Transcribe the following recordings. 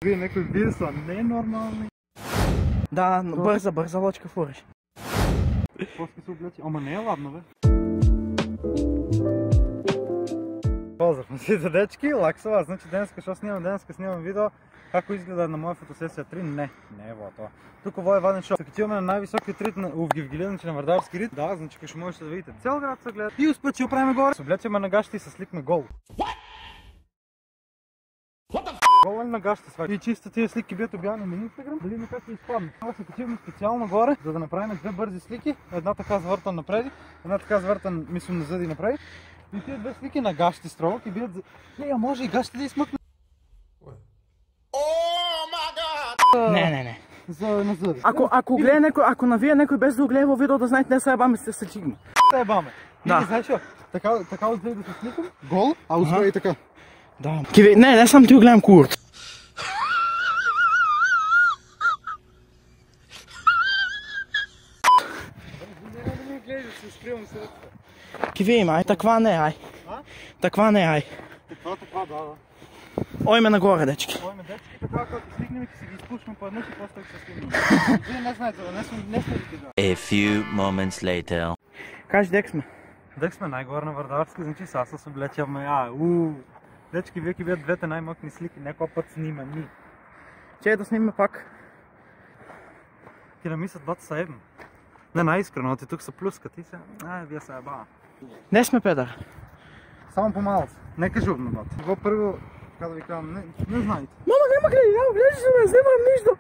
Вие някой вие са ненормални. Да, бърза лодка фуриш. После се облече. Ама не е ладно, бе. Поздрав на всички дечки, лаксова. Значи денеска, що снимам видео како изгледа на моя фотосесия 3. Не е това. Тук ово е ваден шоу. Отиваме на най-високият рит в Гевгелия, значи на Вардарски рит. Да, значи ще можете да видите цял град се гледа. И успет ще оправим горе. Се облечеме на гащите и се сликме гол. Гол на гащите сваки. И чисто тия слики бият обявени на Инстаграм. Дали не как се изпадне. Това се качиваме специално горе, за да направим две бързи слики. Една така завъртан напреди, една така завъртан мислим назади направи. И тия две слики на гащите строго и бият за... А може и гащите да измъкне. Не. За назади. Ако навие някой без да го гледа видео, да знаете, не се ебаме, се чигме. Се ебаме. Да. И знаеш що? Така отвей да се сликам. Гол, а успей и така. Да. Не сам ти го гледам курт. Киви има, ай, таква не, ай. Таква не, ай. Таква, да. Ойме нагоре, дечки. Ойме, дечки, така като стигнем и си ги изпушвам по едно и после ще стигнем. Вие не знаете, не сме ли да. A few moments later. Кажи, дек сме. Дек сме най-горе на Вардарски, значи сега се облечаваме. Дечки, вие бият двете най-мъкни слики, някой път снимани. Че да снимаме пак. Ти не мислят, бата са ебни. Не, най-искрено, ти тук са плюскат и се... вие са ебава. Не сме, Петър. Само по-малко. Не кажи обно, бата. Какво първо, така да ви казвам, не знаете. Мама, няма гледай се, не вземам нищо.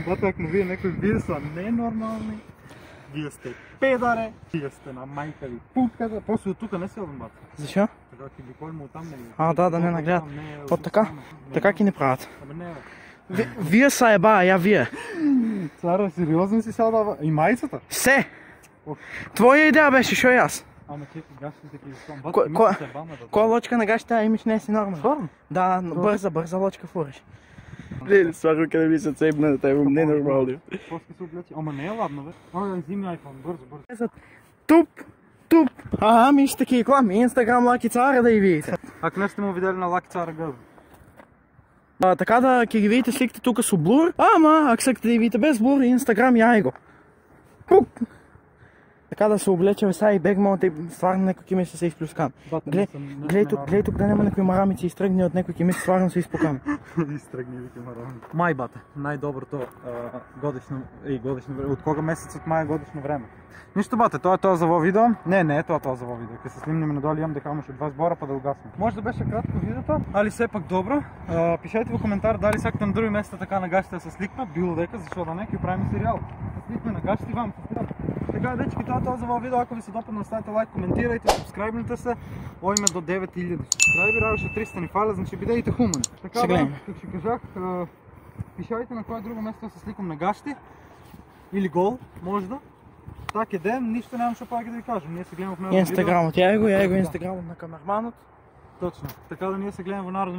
Бата, ако вие някой вие са ненормални, вие сте педаре, вие сте на майка ви путката, после от тука не се обн, бата. Защо? Така ти биколим оттам не... Да не нагледат. От така? Така ки не правят. Ама не, Вие са еба, я вие. Цара, сериозно си сега дава? И майцата? Се! Твоя идея беше, шо и аз. Ама чекай, гащите ги изкам. Коя лодка на гащите, имаш не си нормално. Твърно? Да, бърза лодка фуриш. Леле, сварно къде ми се цепна на тебе, не е нормално. После се облече. Ама не е ладно, бе. Взими iPhone, бързо. Туп. Ми ще таки реклами, Инстаграм Лаки Цара да и видите. Ако не сте му видели на Лаки Цара гъл. Така да ги видите сликате тук с блур, ама ако искате да ги видите без блур, Инстаграм яй го. Така да се облечем сега и бегмал, и стварно някой кими се изплюскам. Гледай тук да няма някои марамици, изтръгни от някой кими, стварно се изпукаме. Изтръгни вики марамици. Май, бате, най-доброто годишно време. От кога месец от май е годишно време? Нищо, бате, това е това за видео. Не е това за видео. Като се снимнем надолу, имам да камаш от 2 сбора, па да угасвам. Може да беше кратко видеото, али все пак добро. Пишете в коментар дали сакате на други места така на гащите да се сликна, било дека, защо да не, и правим сериал. Сликме на гащите и вам се сликам. Така, дечки, това е за видео. Ако ви се допадна, оставете лайк, коментирайте, субскрайбнете се. Ойме до 9000 субскрайбера, още 300 ни фаля, значи бидейте хумани. Така, как ще кажах, пишайте на кое друго место се сликам на гащи. Или гол, може да. Так е ден, нищо нямам шо пак да ви кажем. Ние се гледаме в народно видео. Инстаграмът, я го инстаграмът на камерманът. Точно. Така да ние се гледаме в народно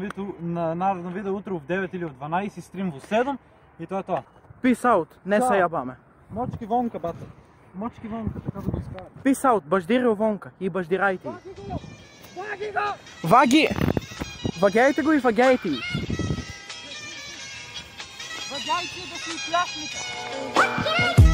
видео утре в 9 или в 12, стрим в 7. И това е това. Peace out, не се ябаме. Мочки вонка, бата. Мочки вонка, така да го изкарам. Peace out, баждири вонка и баждирайте. Ваги го! Ваги! Вагяйте го и вагяйте. Вагяйте да си изпляшните.